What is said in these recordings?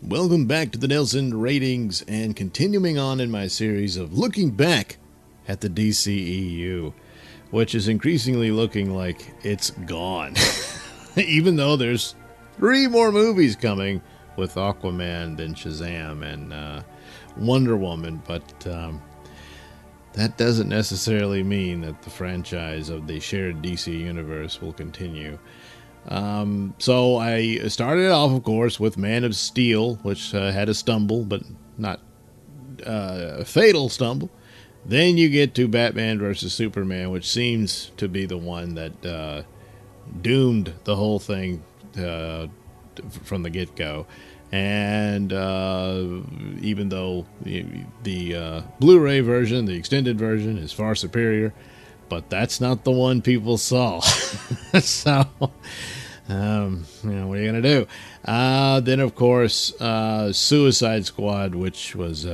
Welcome back to the Nailsin Ratings and continuing on in my series of looking back at the DCEU, which is increasingly looking like it's gone. Even though there's 3 more movies coming with Aquaman, then Shazam, and Wonder Woman, but that doesn't necessarily mean that the franchise of the shared DC universe will continue. So I started off, of course, with Man of Steel, which had a stumble, but not a fatal stumble. Then you get to Batman vs. Superman, which seems to be the one that doomed the whole thing from the get-go. And even though the Blu-ray version, the extended version, is far superior, but that's not the one people saw. So, what are you going to do? Then, of course, Suicide Squad, which was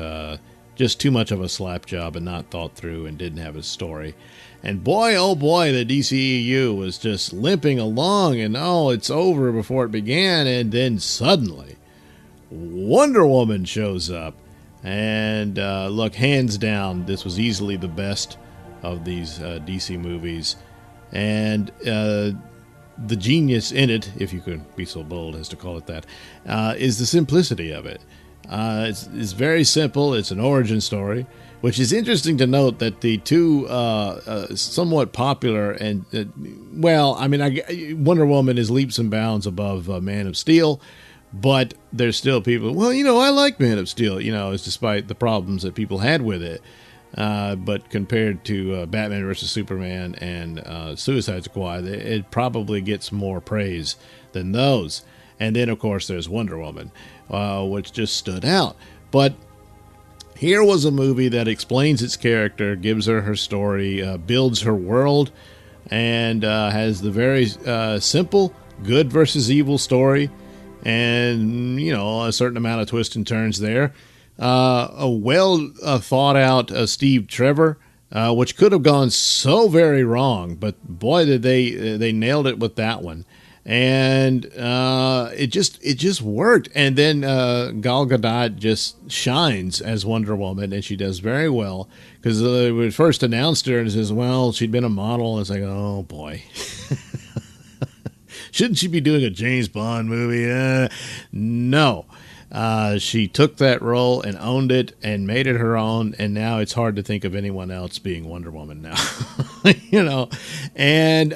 just too much of a slap job and not thought through and didn't have a story. And boy, oh boy, the DCEU was just limping along, and it's over before it began, and then suddenly Wonder Woman shows up. And look, hands down, this was easily the best of these DC movies, and the genius in it, if you could be so bold as to call it that, is the simplicity of it. It's very simple. It's an origin story, which is interesting to note that the two somewhat popular and Wonder Woman is leaps and bounds above Man of Steel, but there's still people, I like Man of Steel, despite the problems that people had with it. But compared to Batman vs. Superman and Suicide Squad, it probably gets more praise than those. And then, of course, there's Wonder Woman, which just stood out. But here was a movie that explains its character, gives her her story, builds her world, and has the very simple good versus evil story, and, a certain amount of twists and turns there. A well thought out Steve Trevor, which could have gone so very wrong, but boy, did they nailed it with that one, and it just worked. And then Gal Gadot just shines as Wonder Woman, and she does very well, because we first announced her and it says, well, she'd been a model, and it's like, oh boy. Shouldn't she be doing a James Bond movie? No. She took that role and owned it and made it her own, and now it's hard to think of anyone else being Wonder Woman now. And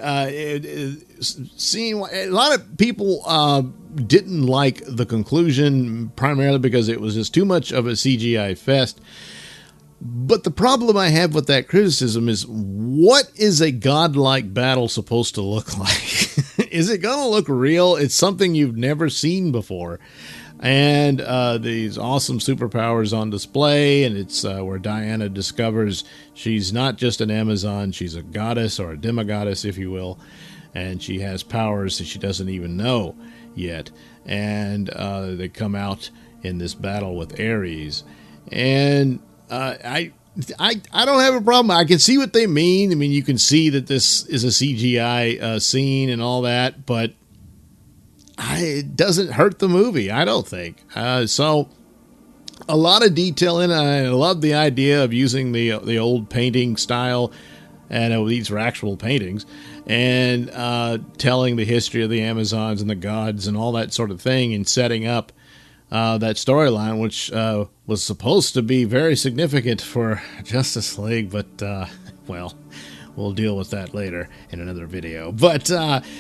seeing a lot of people didn't like the conclusion, primarily because it was just too much of a CGI fest. But the problem I have with that criticism is, what is a godlike battle supposed to look like? Is it going to look real? It's something you've never seen before. And these awesome superpowers on display, and it's where Diana discovers she's not just an Amazon, she's a goddess, or a demigoddess, if you will, and she has powers that she doesn't even know yet. And they come out in this battle with Ares, and I don't have a problem. I can see what they mean. I mean, you can see that this is a CGI scene and all that, but it doesn't hurt the movie, I don't think. So a lot of detail in it. I love the idea of using the old painting style, and these were actual paintings, and telling the history of the Amazons and the gods and all that sort of thing, and setting up that storyline, which was supposed to be very significant for Justice League, but we'll deal with that later in another video. But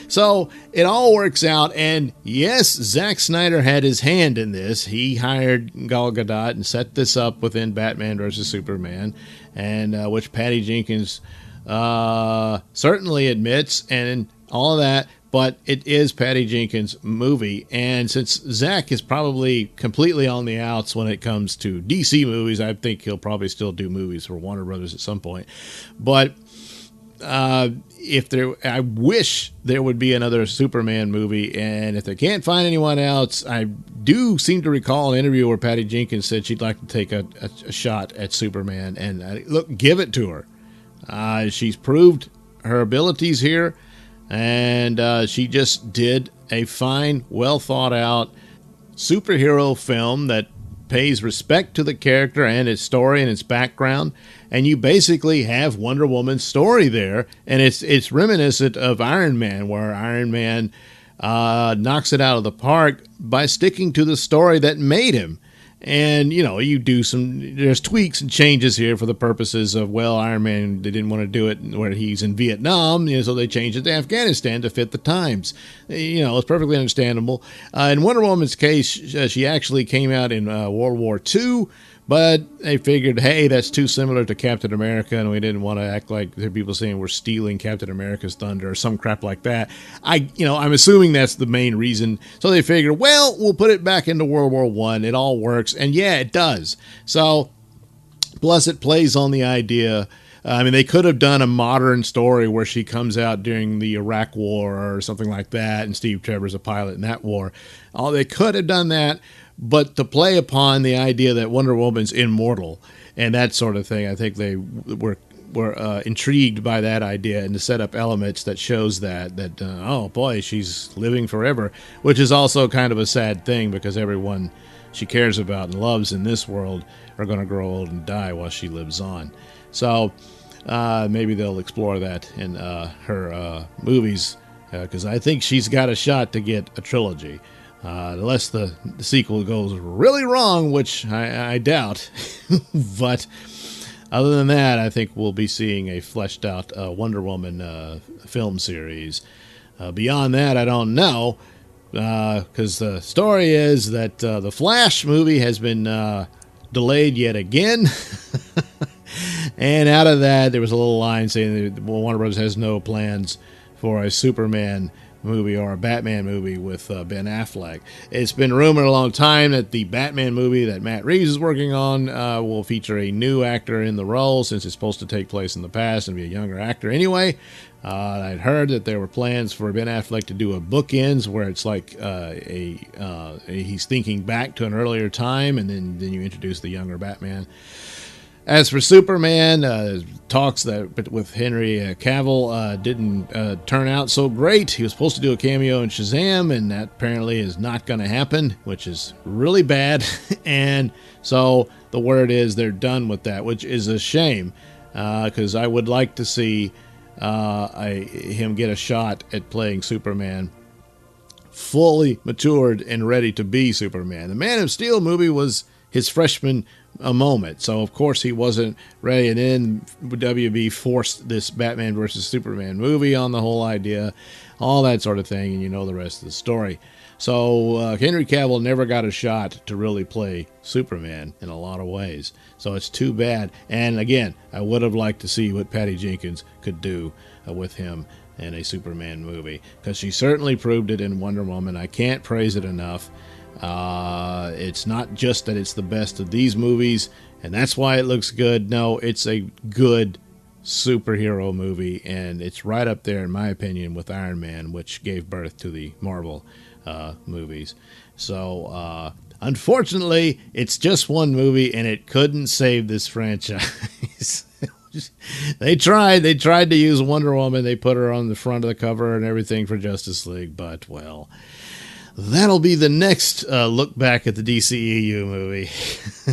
so it all works out, and yes, Zack Snyder had his hand in this. He hired Gal Gadot and set this up within Batman vs. Superman, and which Patty Jenkins certainly admits, and all of that. But it is Patty Jenkins' movie, and since Zack is probably completely on the outs when it comes to DC movies, I think he'll probably still do movies for Warner Brothers at some point. But I wish there would be another Superman movie, and if they can't find anyone else, I do seem to recall an interview where Patty Jenkins said she'd like to take a shot at Superman, and look, give it to her. She's proved her abilities here, and she just did a fine, well thought out superhero film that pays respect to the character and its story and its background, and you basically have Wonder Woman's story there, and it's reminiscent of Iron Man, where Iron Man knocks it out of the park by sticking to the story that made him. And, you know, there's tweaks and changes here for the purposes of, well, Iron Man, they didn't want to do it where he's in Vietnam, you know, so they changed it to Afghanistan to fit the times. You know, it's perfectly understandable. In Wonder Woman's case, she actually came out in World War II, but they figured, hey, that's too similar to Captain America, and we didn't want to act like there are people saying we're stealing Captain America's thunder or some crap like that. I'm assuming that's the main reason. So they figured, well, we'll put it back into World War I. It all works, and yeah, it does. So, plus it plays on the idea. I mean, they could have done a modern story where she comes out during the Iraq War or something like that, and Steve Trevor's a pilot in that war. They could have done that. But to play upon the idea that Wonder Woman's immortal and that sort of thing, I think they were intrigued by that idea, and to set up elements that shows that oh boy, she's living forever, which is also kind of a sad thing because everyone she cares about and loves in this world are going to grow old and die while she lives on. So maybe they'll explore that in her movies, because I think she's got a shot to get a trilogy. Unless the sequel goes really wrong, which I doubt. But other than that, I think we'll be seeing a fleshed out Wonder Woman film series. Beyond that, I don't know, because the story is that the Flash movie has been delayed yet again. And out of that, there was a little line saying that Warner Bros. Has no plans for a Superman movie or a Batman movie with Ben Affleck. It's been rumored a long time that the Batman movie that Matt Reeves is working on will feature a new actor in the role, since it's supposed to take place in the past and be a younger actor anyway. I'd heard that there were plans for Ben Affleck to do a bookends where it's like he's thinking back to an earlier time, and then you introduce the younger Batman. As for Superman, talks that with Henry Cavill didn't turn out so great. He was supposed to do a cameo in Shazam, and that apparently is not going to happen, which is really bad. And so the word is they're done with that, which is a shame, because I would like to see him get a shot at playing Superman fully matured and ready to be Superman. The Man of Steel movie was his freshman moment, so of course he wasn't ready, and then WB forced this Batman versus Superman movie on the whole idea, all that sort of thing, and you know the rest of the story. So Henry Cavill never got a shot to really play Superman in a lot of ways, so it's too bad. And again, I would have liked to see what Patty Jenkins could do with him in a Superman movie, because she certainly proved it in Wonder Woman. I can't praise it enough. It's not just that it's the best of these movies and that's why it looks good. No, it's a good superhero movie, and it's right up there in my opinion with Iron Man, which gave birth to the Marvel movies. So unfortunately, it's just one movie and it couldn't save this franchise. They tried to use Wonder Woman. They put her on the front of the cover and everything for Justice League, but well, that'll be the next look back at the DCEU movie,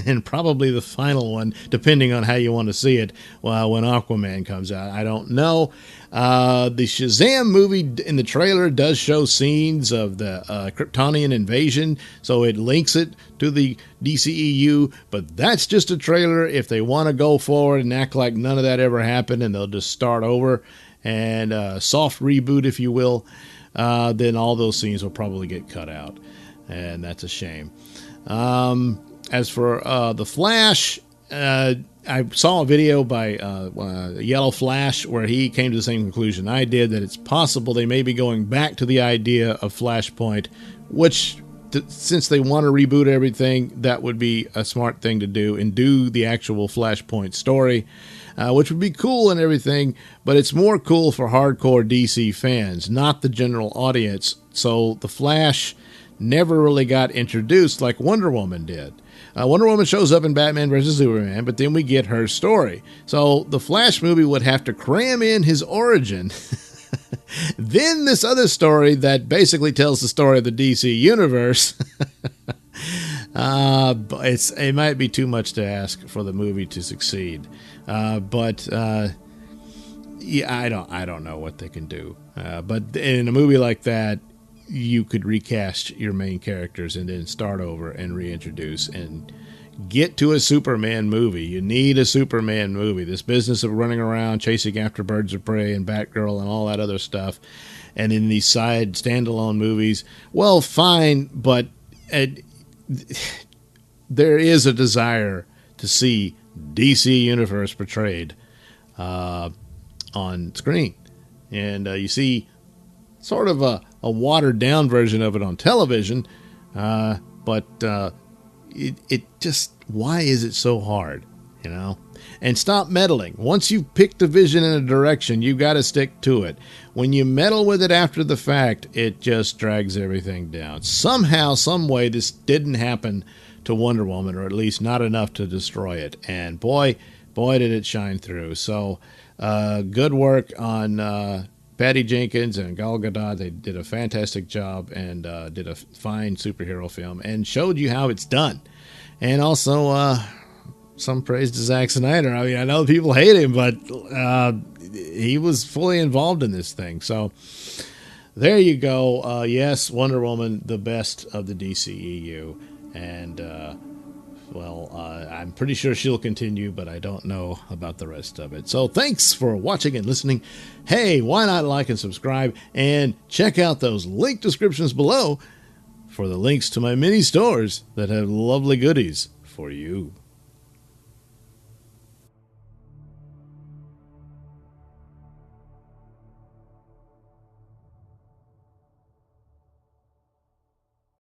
and probably the final one, depending on how you want to see it, when Aquaman comes out. I don't know. The Shazam movie in the trailer does show scenes of the Kryptonian invasion, so it links it to the DCEU, but that's just a trailer. If they want to go forward and act like none of that ever happened and they'll just start over and soft reboot, if you will, then all those scenes will probably get cut out, and that's a shame. As for The Flash, I saw a video by Yellow Flash where he came to the same conclusion I did, that it's possible they may be going back to the idea of Flashpoint, which, since they want to reboot everything, that would be a smart thing to do, and do the actual Flashpoint story. Which would be cool and everything, but it's more cool for hardcore DC fans, not the general audience. So The Flash never really got introduced like Wonder Woman did. Wonder Woman shows up in Batman vs. Superman, but then we get her story. So the Flash movie would have to cram in his origin. Then this other story that basically tells the story of the DC universe. But it might be too much to ask for the movie to succeed. But yeah, I don't know what they can do. But in a movie like that, you could recast your main characters and then start over and reintroduce and get to a Superman movie. You need a Superman movie. This business of running around chasing after Birds of Prey and Batgirl and all that other stuff, and in these side standalone movies, well, fine, but there is a desire to see DC Universe portrayed on screen. And you see sort of a watered down version of it on television, but it just, why is it so hard, you know? And stop meddling. Once you've picked a vision and a direction, you've got to stick to it. When you meddle with it after the fact, it just drags everything down. Somehow, some way, this didn't happen to Wonder Woman, or at least not enough to destroy it. And boy, did it shine through. So, good work on Patty Jenkins and Gal Gadot. They did a fantastic job and did a fine superhero film and showed you how it's done. And also, some praise to Zack Snyder. I mean, I know people hate him, but he was fully involved in this thing. So there you go. Yes, Wonder Woman, the best of the DCEU. And, well, I'm pretty sure she'll continue, but I don't know about the rest of it. So thanks for watching and listening. Hey, why not like and subscribe and check out those link descriptions below for the links to my mini stores that have lovely goodies for you.